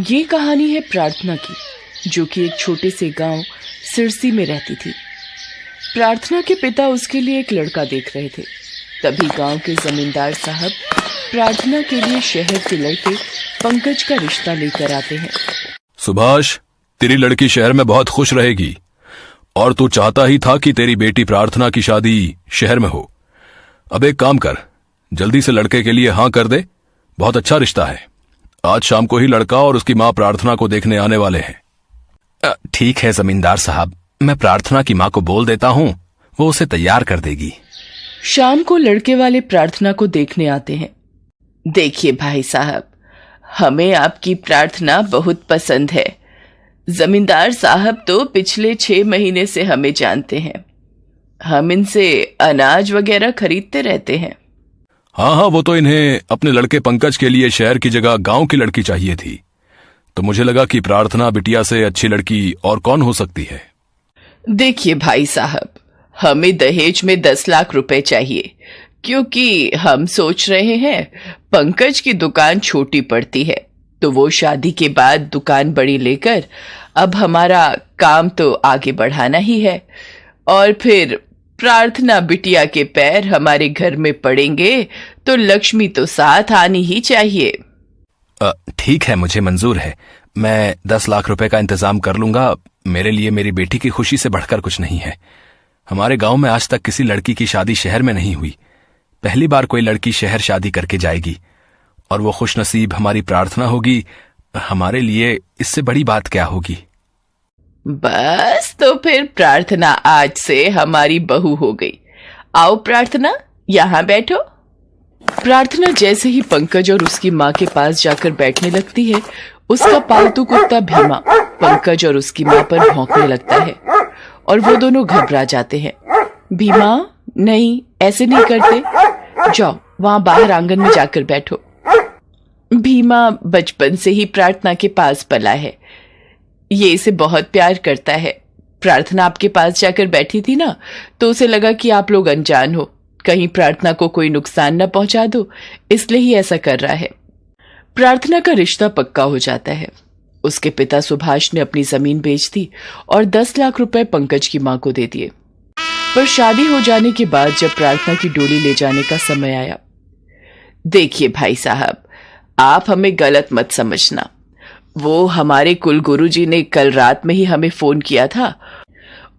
ये कहानी है प्रार्थना की, जो कि एक छोटे से गांव सिरसी में रहती थी। प्रार्थना के पिता उसके लिए एक लड़का देख रहे थे। तभी गांव के जमींदार साहब प्रार्थना के लिए शहर के लड़के पंकज का रिश्ता लेकर आते हैं। सुभाष, तेरी लड़की शहर में बहुत खुश रहेगी और तू चाहता ही था कि तेरी बेटी प्रार्थना की शादी शहर में हो। अब एक काम कर, जल्दी से लड़के के लिए हाँ कर दे। बहुत अच्छा रिश्ता है। आज शाम को ही लड़का और उसकी माँ प्रार्थना को देखने आने वाले हैं। ठीक है जमींदार साहब, मैं प्रार्थना की माँ को बोल देता हूँ, वो उसे तैयार कर देगी। शाम को लड़के वाले प्रार्थना को देखने आते हैं। देखिए भाई साहब, हमें आपकी प्रार्थना बहुत पसंद है। जमींदार साहब तो पिछले 6 महीने से हमें जानते हैं। हम इनसे अनाज वगैरह खरीदते रहते हैं। हाँ, वो तो इन्हें अपने लड़के पंकज के लिए शहर की जगह गांव की लड़की चाहिए थी, तो मुझे लगा कि प्रार्थना बिटिया से अच्छी लड़की और कौन हो सकती है। देखिए भाई साहब, हमें दहेज में 10 लाख रुपए चाहिए, क्योंकि हम सोच रहे हैं पंकज की दुकान छोटी पड़ती है, तो वो शादी के बाद दुकान बड़ी लेकर, अब हमारा काम तो आगे बढ़ाना ही है, और फिर प्रार्थना बिटिया के पैर हमारे घर में पड़ेंगे तो लक्ष्मी तो साथ आनी ही चाहिए। ठीक है, मुझे मंजूर है। मैं 10 लाख रुपए का इंतजाम कर लूंगा। मेरे लिए मेरी बेटी की खुशी से बढ़कर कुछ नहीं है। हमारे गांव में आज तक किसी लड़की की शादी शहर में नहीं हुई। पहली बार कोई लड़की शहर शादी करके जाएगी और वो खुशनसीब हमारी प्रार्थना होगी। हमारे लिए इससे बड़ी बात क्या होगी। बस, तो फिर प्रार्थना आज से हमारी बहू हो गई। आओ प्रार्थना, यहाँ बैठो। प्रार्थना जैसे ही पंकज और उसकी माँ के पास जाकर बैठने लगती है, उसका पालतू कुत्ता भीमा पंकज और उसकी माँ पर भौंकने लगता है और वो दोनों घबरा जाते हैं। भीमा, नहीं, ऐसे नहीं करते। जाओ, वहां बाहर आंगन में जाकर बैठो। भीमा बचपन से ही प्रार्थना के पास पला है। ये इसे बहुत प्यार करता है। प्रार्थना आपके पास जाकर बैठी थी ना, तो उसे लगा कि आप लोग अनजान हो, कहीं प्रार्थना को कोई नुकसान न पहुंचा दो, इसलिए ही ऐसा कर रहा है। प्रार्थना का रिश्ता पक्का हो जाता है। उसके पिता सुभाष ने अपनी जमीन बेच दी और 10 लाख रुपए पंकज की मां को दे दिए। पर शादी हो जाने के बाद जब प्रार्थना की डोली ले जाने का समय आया, देखिए भाई साहब, आप हमें गलत मत समझना। वो हमारे कुल गुरुजी ने कल रात में ही हमें फोन किया था।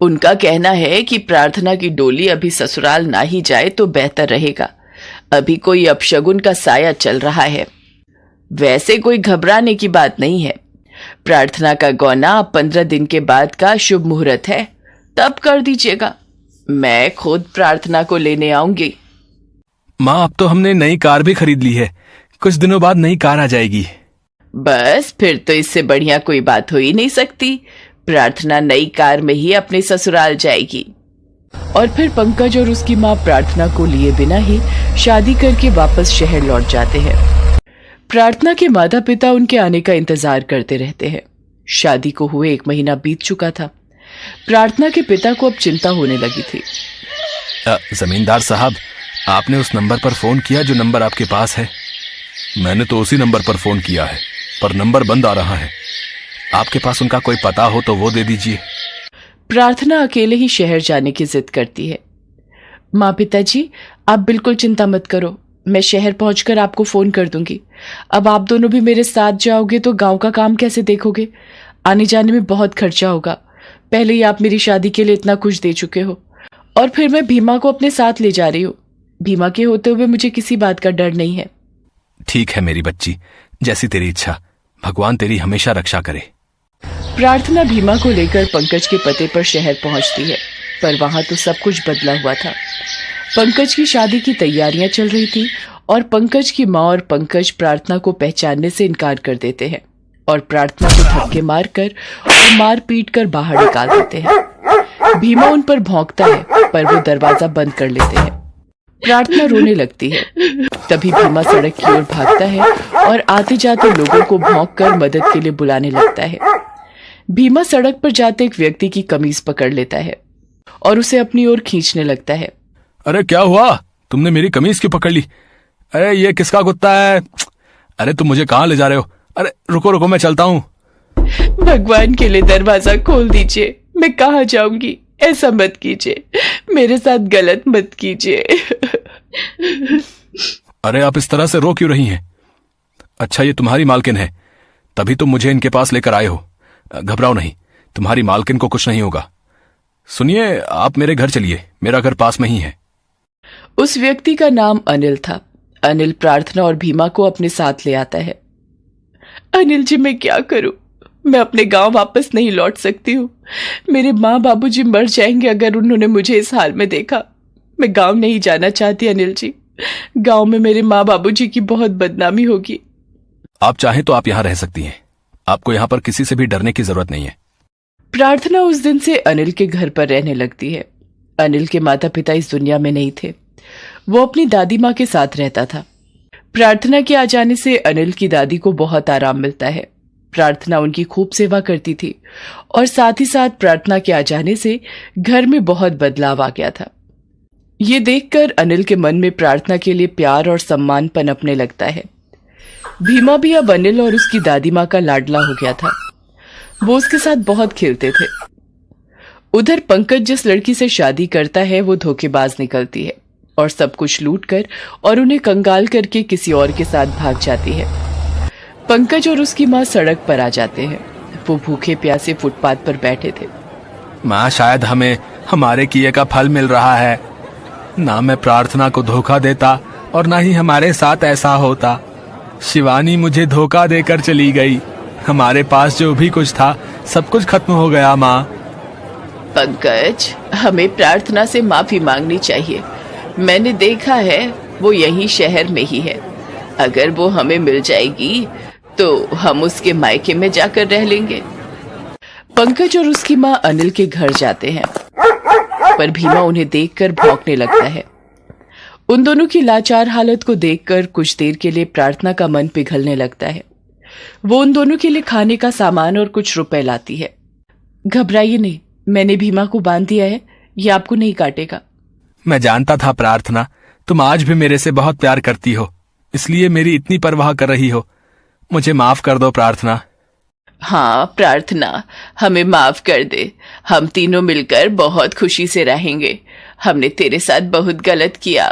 उनका कहना है कि प्रार्थना की डोली अभी ससुराल ना ही जाए तो बेहतर रहेगा। अभी कोई अपशगुन का साया चल रहा है। वैसे कोई घबराने की बात नहीं है। प्रार्थना का गौना 15 दिन के बाद का शुभ मुहूर्त है, तब कर दीजिएगा। मैं खुद प्रार्थना को लेने आऊंगी। माँ, अब तो हमने नई कार भी खरीद ली है। कुछ दिनों बाद नई कार आ जाएगी। बस, फिर तो इससे बढ़िया कोई बात हो ही नहीं सकती। प्रार्थना नई कार में ही अपने ससुराल जाएगी। और फिर पंकज और उसकी माँ प्रार्थना को लिए बिना ही शादी करके वापस शहर लौट जाते हैं। प्रार्थना के माता पिता उनके आने का इंतजार करते रहते हैं। शादी को हुए 1 महीना बीत चुका था। प्रार्थना के पिता को अब चिंता होने लगी थी। जमींदार साहब, आपने उस नंबर पर फोन किया जो नंबर आपके पास है? मैंने तो उसी नंबर पर फोन किया है, पर नंबर बंद आ रहा है। आपके पास उनका कोई पता हो तो वो दे दीजिए। प्रार्थना अकेले ही शहर जाने की जिद करती है। माँ, पिताजी, आप बिल्कुल चिंता मत करो। मैं शहर पहुंचकर आपको फोन कर दूंगी। अब आप दोनों भी मेरे साथ जाओगे तो गांव का काम कैसे देखोगे? आने जाने में बहुत खर्चा होगा। पहले ही आप मेरी शादी के लिए इतना कुछ दे चुके हो, और फिर मैं भीमा को अपने साथ ले जा रही हूँ। भीमा के होते हुए मुझे किसी बात का डर नहीं है। ठीक है मेरी बच्ची, जैसी तेरी इच्छा। भगवान तेरी हमेशा रक्षा करे। प्रार्थना भीमा को लेकर पंकज के पते पर शहर पहुंचती है, पर वहां तो सब कुछ बदला हुआ था। पंकज की शादी की तैयारियां चल रही थी और पंकज की माँ और पंकज प्रार्थना को पहचानने से इनकार कर देते हैं और प्रार्थना को धक्के मारकर और मार पीट कर बाहर निकाल देते हैं। भीमा उन पर भौंकता है, पर वो दरवाजा बंद कर लेते हैं। प्रार्थना रोने लगती है। तभी भीमा सड़क की ओर भागता है और आते जाते लोगों को भौंक कर मदद के लिए बुलाने लगता है। भीमा सड़क पर जाते एक व्यक्ति की कमीज पकड़ लेता है और उसे अपनी ओर खींचने लगता है। अरे क्या हुआ? तुमने मेरी कमीज क्यों पकड़ ली? अरे ये किसका कुत्ता है? अरे तुम मुझे कहाँ ले जा रहे हो? अरे रुको रुको, मैं चलता हूँ। भगवान के लिए दरवाजा खोल दीजिए, मैं कहाँ जाऊंगी? ऐसा मत कीजिए, मेरे साथ गलत मत कीजिए। अरे आप इस तरह से रो क्यों रही हैं? अच्छा, ये तुम्हारी मालकिन है, तभी तुम मुझे इनके पास लेकर आए हो। घबराओ नहीं, तुम्हारी मालकिन को कुछ नहीं होगा। सुनिए, आप मेरे घर चलिए, मेरा घर पास में ही है। उस व्यक्ति का नाम अनिल था। अनिल प्रार्थना और भीमा को अपने साथ ले आता है। अनिल जी, मैं क्या करूं? मैं अपने गांव वापस नहीं लौट सकती हूँ। मेरे माँ बाबूजी मर जाएंगे अगर उन्होंने मुझे इस हाल में देखा। मैं गांव नहीं जाना चाहती अनिल जी। गांव में मेरे माँ बाबूजी की बहुत बदनामी होगी। आप चाहें तो आप यहां रह सकती हैं, आपको यहां पर किसी से भी डरने की जरूरत नहीं है। प्रार्थना उस दिन से अनिल के घर पर रहने लगती है। अनिल के माता पिता इस दुनिया में नहीं थे, वो अपनी दादी माँ के साथ रहता था। प्रार्थना के आ जाने से अनिल की दादी को बहुत आराम मिलता है। प्रार्थना उनकी खूब सेवा करती थी और साथ ही साथ प्रार्थना के आ जाने से घर में बहुत बदलाव आ गया था। ये देखकर अनिल के मन में प्रार्थना के लिए प्यार और सम्मान पनपने लगता है। भीमा भी अब अनिल और उसकी दादी माँ का लाडला हो गया था। वो उसके साथ बहुत खेलते थे। उधर पंकज जिस लड़की से शादी करता है वो धोखेबाज निकलती है और सब कुछ लूटकर और उन्हें कंगाल करके किसी और के साथ भाग जाती है। पंकज और उसकी माँ सड़क पर आ जाते हैं। वो भूखे प्यासे फुटपाथ पर बैठे थे। माँ, शायद हमें हमारे किए का फल मिल रहा है। ना मैं प्रार्थना को धोखा देता और ना ही हमारे साथ ऐसा होता। शिवानी मुझे धोखा देकर चली गई। हमारे पास जो भी कुछ था सब कुछ खत्म हो गया। माँ, पंकज, हमें प्रार्थना से माफी मांगनी चाहिए। मैंने देखा है वो यही शहर में ही है। अगर वो हमें मिल जाएगी तो हम उसके मायके में जाकर रह लेंगे। पंकज और उसकी माँ अनिल के घर जाते हैं, पर भीमा उन्हें देखकर भौंकने लगता है। उन दोनों की लाचार हालत को देखकर कुछ देर के लिए प्रार्थना का मन पिघलने लगता है। वो उन दोनों के लिए खाने का सामान और कुछ रुपए लाती है। घबराइए नहीं, मैंने भीमा को बांध दिया है, ये आपको नहीं काटेगा। मैं जानता था प्रार्थना, तुम आज भी मेरे से बहुत प्यार करती हो, इसलिए मेरी इतनी परवाह कर रही हो। मुझे माफ कर दो प्रार्थना। हाँ प्रार्थना, हमें माफ कर दे। हम तीनों मिलकर बहुत खुशी से रहेंगे। हमने तेरे साथ बहुत गलत किया।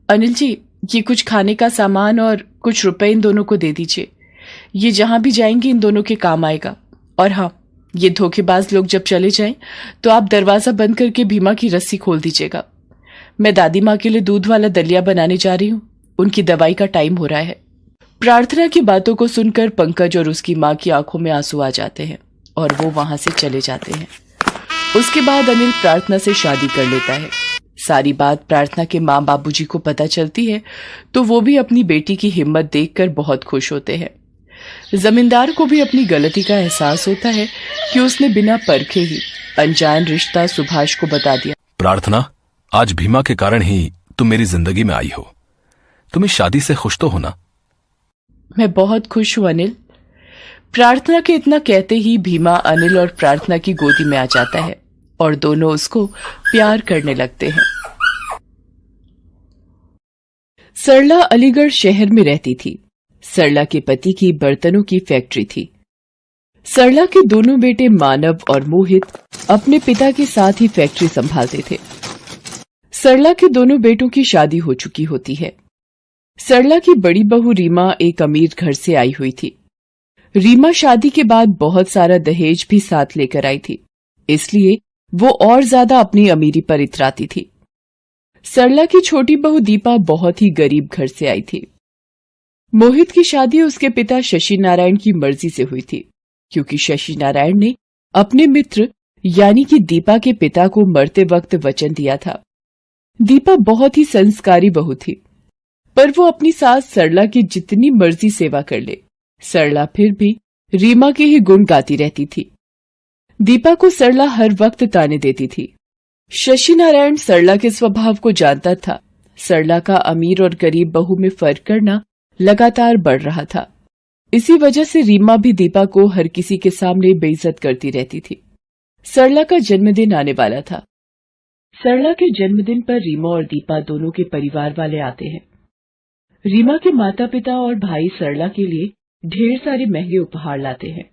अनिल जी, ये कुछ खाने का सामान और कुछ रुपए इन दोनों को दे दीजिए। ये जहां भी जाएंगे इन दोनों के काम आएगा। और हाँ, ये धोखेबाज लोग जब चले जाएं तो आप दरवाजा बंद करके भीमा की रस्सी खोल दीजिएगा। मैं दादी माँ के लिए दूध वाला दलिया बनाने जा रही हूँ, उनकी दवाई का टाइम हो रहा है। प्रार्थना की बातों को सुनकर पंकज और उसकी माँ की आंखों में आंसू आ जाते हैं और वो वहां से चले जाते हैं। उसके बाद अनिल प्रार्थना से शादी कर लेता है। सारी बात प्रार्थना के माँ बाबूजी को पता चलती है तो वो भी अपनी बेटी की हिम्मत देखकर बहुत खुश होते हैं। जमींदार को भी अपनी गलती का एहसास होता है कि उसने बिना परखे ही अनजान रिश्ता सुभाष को बता दिया। प्रार्थना, आज भीमा के कारण ही तुम मेरी जिंदगी में आई हो। तुम इस शादी से खुश तो हो ना? मैं बहुत खुश हूं अनिल। प्रार्थना के इतना कहते ही भीमा अनिल और प्रार्थना की गोदी में आ जाता है और दोनों उसको प्यार करने लगते हैं। सरला अलीगढ़ शहर में रहती थी। सरला के पति की बर्तनों की फैक्ट्री थी। सरला के दोनों बेटे मानव और मोहित अपने पिता के साथ ही फैक्ट्री संभालते थे। सरला के दोनों बेटों की शादी हो चुकी होती है। सरला की बड़ी बहू रीमा एक अमीर घर से आई हुई थी। रीमा शादी के बाद बहुत सारा दहेज भी साथ लेकर आई थी, इसलिए वो और ज्यादा अपनी अमीरी पर इतराती थी। सरला की छोटी बहू दीपा बहुत ही गरीब घर से आई थी। मोहित की शादी उसके पिता शशि नारायण की मर्जी से हुई थी, क्योंकि शशि नारायण ने अपने मित्र यानी कि दीपा के पिता को मरते वक्त वचन दिया था। दीपा बहुत ही संस्कारी बहू थी, पर वो अपनी सास सरला की जितनी मर्जी सेवा कर ले, सरला फिर भी रीमा के ही गुण गाती रहती थी। दीपा को सरला हर वक्त ताने देती थी। शशि नारायण सरला के स्वभाव को जानता था। सरला का अमीर और गरीब बहू में फर्क करना लगातार बढ़ रहा था। इसी वजह से रीमा भी दीपा को हर किसी के सामने बेइज्जत करती रहती थी। सरला का जन्मदिन आने वाला था। सरला के जन्मदिन पर रीमा और दीपा दोनों के परिवार वाले आते हैं। रीमा के माता पिता और भाई सरला के लिए ढेर सारे महंगे उपहार लाते हैं।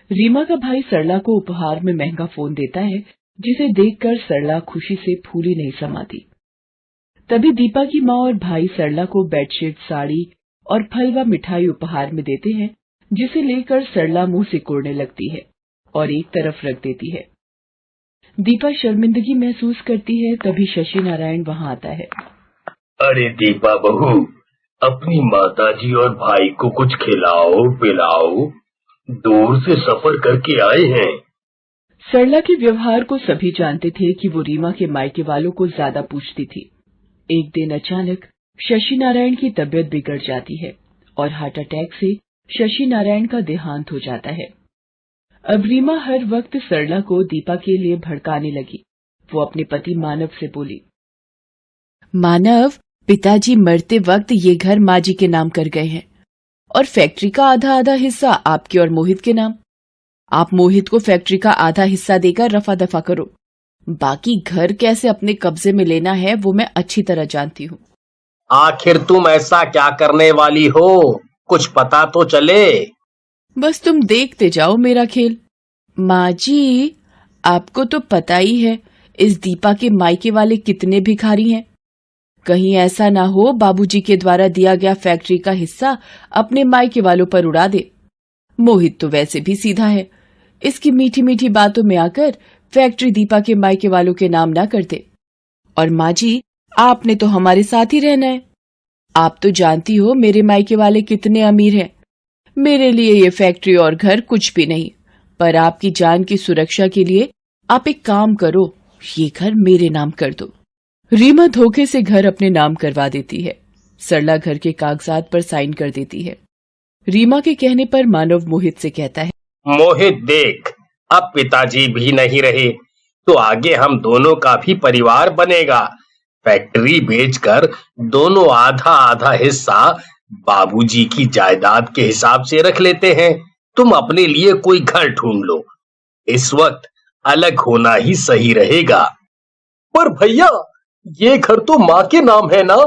रीमा का भाई सरला को उपहार में महंगा फोन देता है, जिसे देखकर सरला खुशी से फूली नहीं समाती। तभी दीपा की माँ और भाई सरला को बेडशीट, साड़ी और फल व मिठाई उपहार में देते हैं, जिसे लेकर सरला मुंह सिकोड़ने लगती है और एक तरफ रख देती है। दीपा शर्मिंदगी महसूस करती है। तभी शशि नारायण वहां आता है। अरे दीपा बहू, अपनी माताजी और भाई को कुछ खिलाओ पिलाओ, दूर से सफर करके आए हैं। सरला के व्यवहार को सभी जानते थे कि वो रीमा के मायके वालों को ज्यादा पूछती थी। एक दिन अचानक शशि नारायण की तबीयत बिगड़ जाती है और हार्ट अटैक से शशि नारायण का देहांत हो जाता है। अब रीमा हर वक्त सरला को दीपा के लिए भड़काने लगी। वो अपने पति मानव से बोली, मानव, पिताजी मरते वक्त ये घर माँ जी के नाम कर गए हैं और फैक्ट्री का आधा आधा हिस्सा आपके और मोहित के नाम। आप मोहित को फैक्ट्री का आधा हिस्सा देकर रफा दफा करो। बाकी घर कैसे अपने कब्जे में लेना है वो मैं अच्छी तरह जानती हूँ। आखिर तुम ऐसा क्या करने वाली हो, कुछ पता तो चले। बस तुम देखते जाओ मेरा खेल। माँ जी, आपको तो पता ही है इस दीपा के मायके वाले कितने भिखारी हैं। कहीं ऐसा ना हो बाबूजी के द्वारा दिया गया फैक्ट्री का हिस्सा अपने मायके वालों पर उड़ा दे। मोहित तो वैसे भी सीधा है, इसकी मीठी मीठी बातों में आकर फैक्ट्री दीपा के मायके वालों के नाम ना कर दे। और माँ जी, आपने तो हमारे साथ ही रहना है। आप तो जानती हो मेरे मायके वाले कितने अमीर हैं। मेरे लिए ये फैक्ट्री और घर कुछ भी नहीं, पर आपकी जान की सुरक्षा के लिए आप एक काम करो, ये घर मेरे नाम कर दो। रीमा धोखे से घर अपने नाम करवा देती है। सरला घर के कागजात पर साइन कर देती है। रीमा के कहने पर मानव मोहित से कहता है, मोहित देख, अब पिताजी भी नहीं रहे तो आगे हम दोनों का भी परिवार बनेगा। फैक्ट्री बेचकर दोनों आधा आधा हिस्सा बाबूजी की जायदाद के हिसाब से रख लेते हैं। तुम अपने लिए कोई घर ढूंढ लो, इस वक्त अलग होना ही सही रहेगा। पर भैया, ये घर तो माँ के नाम है ना?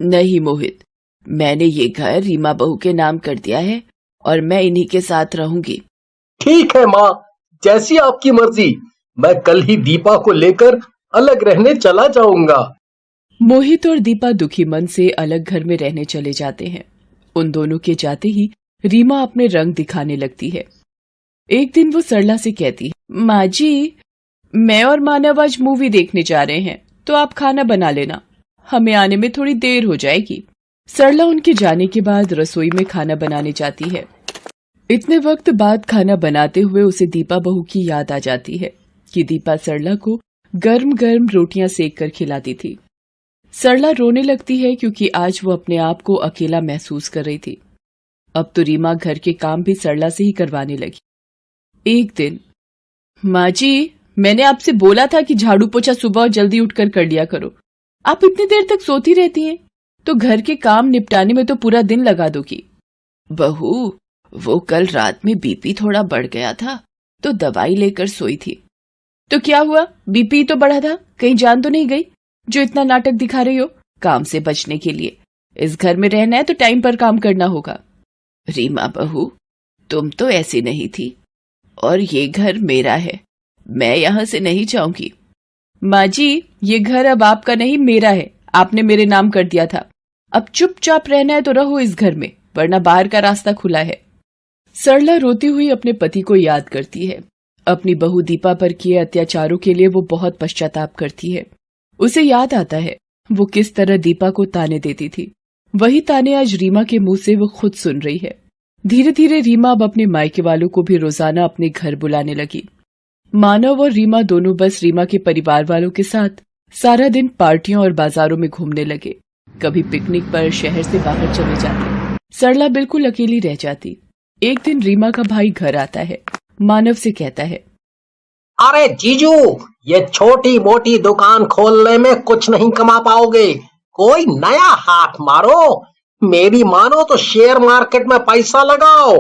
नहीं मोहित, मैंने ये घर रीमा बहू के नाम कर दिया है और मैं इन्हीं के साथ रहूंगी। ठीक है माँ, जैसी आपकी मर्जी। मैं कल ही दीपा को लेकर अलग रहने चला जाऊंगा। मोहित और दीपा दुखी मन से अलग घर में रहने चले जाते हैं। उन दोनों के जाते ही रीमा अपने रंग दिखाने लगती है। एक दिन वो सरला से कहती है, माँ जी, मैं और मानव आज मूवी देखने जा रहे हैं, तो आप खाना बना लेना, हमें आने में थोड़ी देर हो जाएगी। सरला उनके जाने के बाद रसोई में खाना बनाने जाती है। इतने वक्त बाद खाना बनाते हुए उसे दीपा बहू की याद आ जाती है कि दीपा सरला को गर्म गर्म रोटियां सेक कर खिलाती थी। सरला रोने लगती है क्योंकि आज वो अपने आप को अकेला महसूस कर रही थी। अब तो रीमा घर के काम भी सरला से ही करवाने लगी। एक दिन, माँ जी, मैंने आपसे बोला था कि झाड़ू पोछा सुबह और जल्दी उठकर कर लिया करो। आप इतनी देर तक सोती रहती हैं, तो घर के काम निपटाने में तो पूरा दिन लगा दोगी। बहू, वो कल रात में बीपी थोड़ा बढ़ गया था, तो दवाई लेकर सोई थी। तो क्या हुआ? बीपी तो बढ़ा था, कहीं जान तो नहीं गई जो इतना नाटक दिखा रही हो? काम से बचने के लिए इस घर में रहना है तो टाइम पर काम करना होगा। रीमा बहू, तुम तो ऐसी नहीं थी, और ये घर मेरा है, मैं यहाँ से नहीं जाऊंगी। माँ जी, ये घर अब आपका नहीं मेरा है, आपने मेरे नाम कर दिया था। अब चुपचाप रहना है तो रहो इस घर में, वरना बाहर का रास्ता खुला है। सरला रोती हुई अपने पति को याद करती है। अपनी बहू दीपा पर किए अत्याचारों के लिए वो बहुत पश्चाताप करती है। उसे याद आता है वो किस तरह दीपा को ताने देती थी। वही ताने आज रीमा के मुंह से वो खुद सुन रही है। धीरे धीरे रीमा अब अपने मायके वालों को भी रोजाना अपने घर बुलाने लगी। मानव और रीमा दोनों बस रीमा के परिवार वालों के साथ सारा दिन पार्टियों और बाजारों में घूमने लगे। कभी पिकनिक पर शहर से बाहर चले जाते। सरला बिल्कुल अकेली रह जाती। एक दिन रीमा का भाई घर आता है। मानव से कहता है, अरे जीजू, ये छोटी मोटी दुकान खोलने में कुछ नहीं कमा पाओगे, कोई नया हाथ मारो। मेरी मानो तो शेयर मार्केट में पैसा लगाओ,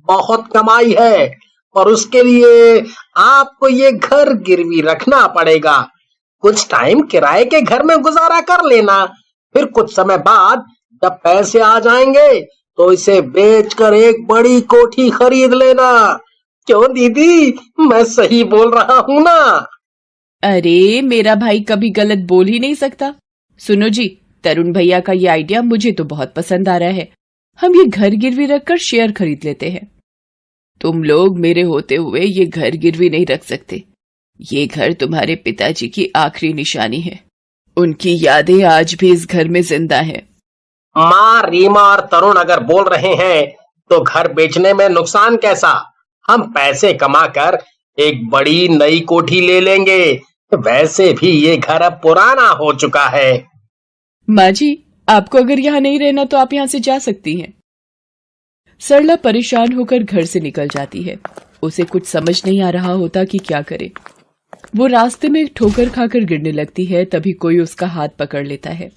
बहुत कमाई है। और उसके लिए आपको ये घर गिरवी रखना पड़ेगा। कुछ टाइम किराए के घर में गुजारा कर लेना, फिर कुछ समय बाद जब पैसे आ जाएंगे तो इसे बेचकर एक बड़ी कोठी खरीद लेना। क्यों दीदी, मैं सही बोल रहा हूं ना? अरे मेरा भाई कभी गलत बोल ही नहीं सकता। सुनो जी, तरुण भैया का ये आइडिया मुझे तो बहुत पसंद आ रहा है। हम ये घर गिरवी रखकर शेयर खरीद लेते हैं। तुम लोग मेरे होते हुए ये घर गिरवी नहीं रख सकते। ये घर तुम्हारे पिताजी की आखिरी निशानी है। उनकी यादें आज भी इस घर में जिंदा हैं। माँ, रीमा और तरुण अगर बोल रहे हैं तो घर बेचने में नुकसान कैसा? हम पैसे कमाकर एक बड़ी नई कोठी ले लेंगे। वैसे भी ये घर अब पुराना हो चुका है। माँ जी, आपको अगर यहाँ नहीं रहना तो आप यहाँ से जा सकती हैं। सरला परेशान होकर घर से निकल जाती है। उसे कुछ समझ नहीं आ रहा होता कि क्या करे। वो रास्ते में ठोकर खाकर गिरने लगती है, तभी कोई उसका हाथ पकड़ लेता है।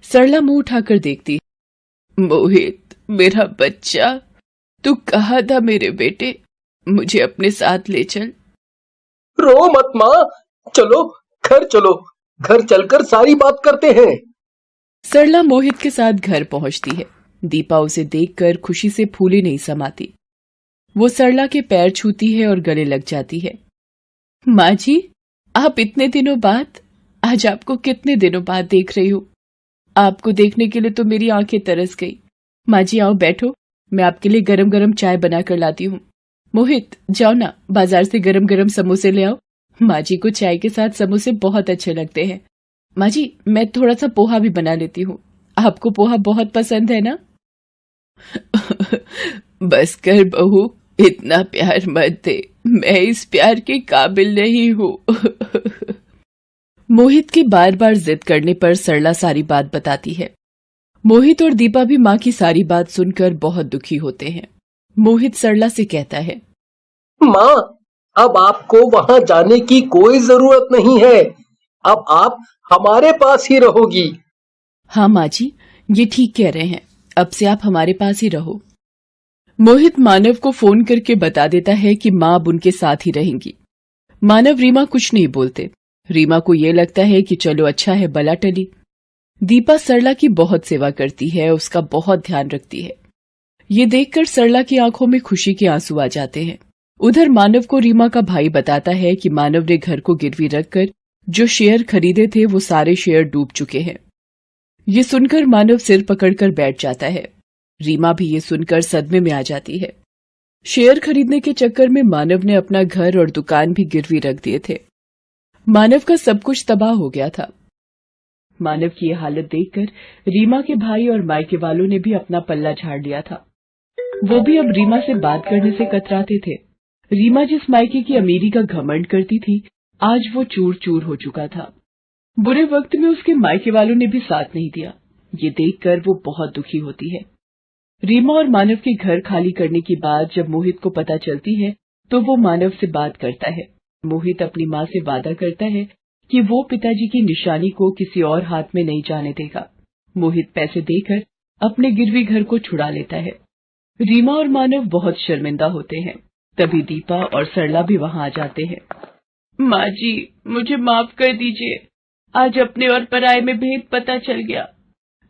सरला मुंह उठाकर देखती है। मोहित, मेरा बच्चा, तू कहाँ था मेरे बेटे? मुझे अपने साथ ले चल। रो मत माँ, चलो घर चलो, घर चलकर सारी बात करते हैं। सरला मोहित के साथ घर पहुंचती है। दीपा उसे देखकर खुशी से फूली नहीं समाती। वो सरला के पैर छूती है और गले लग जाती है। माँ जी, आप इतने दिनों बाद, आज आपको कितने दिनों बाद देख रही हूँ। आपको देखने के लिए तो मेरी आंखें तरस गई। माँ जी आओ बैठो, मैं आपके लिए गरम गरम चाय बना कर लाती हूँ। मोहित, जाओ ना, बाजार से गरम गरम समोसे ले आओ। माँ जी को चाय के साथ समोसे बहुत अच्छे लगते हैं। माँ जी, मैं थोड़ा सा पोहा भी बना लेती हूँ। आपको पोहा बहुत पसंद है ना? बस कर बहू, इतना प्यार मत दे, मैं इस प्यार के काबिल नहीं हूँ। मोहित के बार बार जिद करने पर सरला सारी बात बताती है। मोहित और दीपा भी माँ की सारी बात सुनकर बहुत दुखी होते हैं। मोहित सरला से कहता है, माँ, अब आपको वहां जाने की कोई जरूरत नहीं है। अब आप हमारे पास ही रहोगी। हाँ माँ जी, ये ठीक कह रहे हैं, अब से आप हमारे पास ही रहो। मोहित मानव को फोन करके बता देता है कि माँ अब उनके साथ ही रहेंगी। मानव रीमा कुछ नहीं बोलते। रीमा को ये लगता है कि चलो अच्छा है, बला टली। दीपा सरला की बहुत सेवा करती है, उसका बहुत ध्यान रखती है। ये देखकर सरला की आंखों में खुशी के आंसू आ जाते हैं। उधर मानव को रीमा का भाई बताता है कि मानव ने घर को गिरवी रखकर जो शेयर खरीदे थे वो सारे शेयर डूब चुके हैं। ये सुनकर मानव सिर पकड़कर बैठ जाता है। रीमा भी ये सुनकर सदमे में आ जाती है। शेयर खरीदने के चक्कर में मानव ने अपना घर और दुकान भी गिरवी रख दिए थे। मानव का सब कुछ तबाह हो गया था। मानव की ये हालत देखकर रीमा के भाई और मायके वालों ने भी अपना पल्ला झाड़ लिया था। वो भी अब रीमा से बात करने से कतराते थे। रीमा जिस मायके की अमीरी का घमंड करती थी, आज वो चूर चूर हो चुका था। बुरे वक्त में उसके मायके वालों ने भी साथ नहीं दिया। ये देखकर वो बहुत दुखी होती है। रीमा और मानव के घर खाली करने की बात जब मोहित को पता चलती है तो वो मानव से बात करता है। मोहित अपनी माँ से वादा करता है कि वो पिताजी की निशानी को किसी और हाथ में नहीं जाने देगा। मोहित पैसे देकर अपने गिरवी घर को छुड़ा लेता है। रीमा और मानव बहुत शर्मिंदा होते हैं। तभी दीपा और सरला भी वहां आ जाते हैं। माँ जी, मुझे माफ कर दीजिए। आज अपने और पराये में भेद पता चल गया।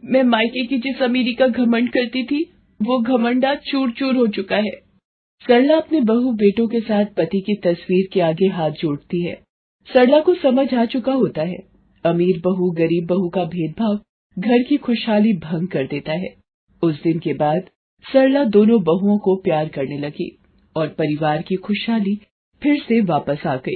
मैं मायके की जिस अमीरी का घमंड करती थी, वो घमंड आज चूर चूर हो चुका है। सरला अपने बहू बेटों के साथ पति की तस्वीर के आगे हाथ जोड़ती है। सरला को समझ आ चुका होता है, अमीर बहू गरीब बहू का भेदभाव घर की खुशहाली भंग कर देता है। उस दिन के बाद सरला दोनों बहुओं को प्यार करने लगी और परिवार की खुशहाली फिर से वापस आ गई।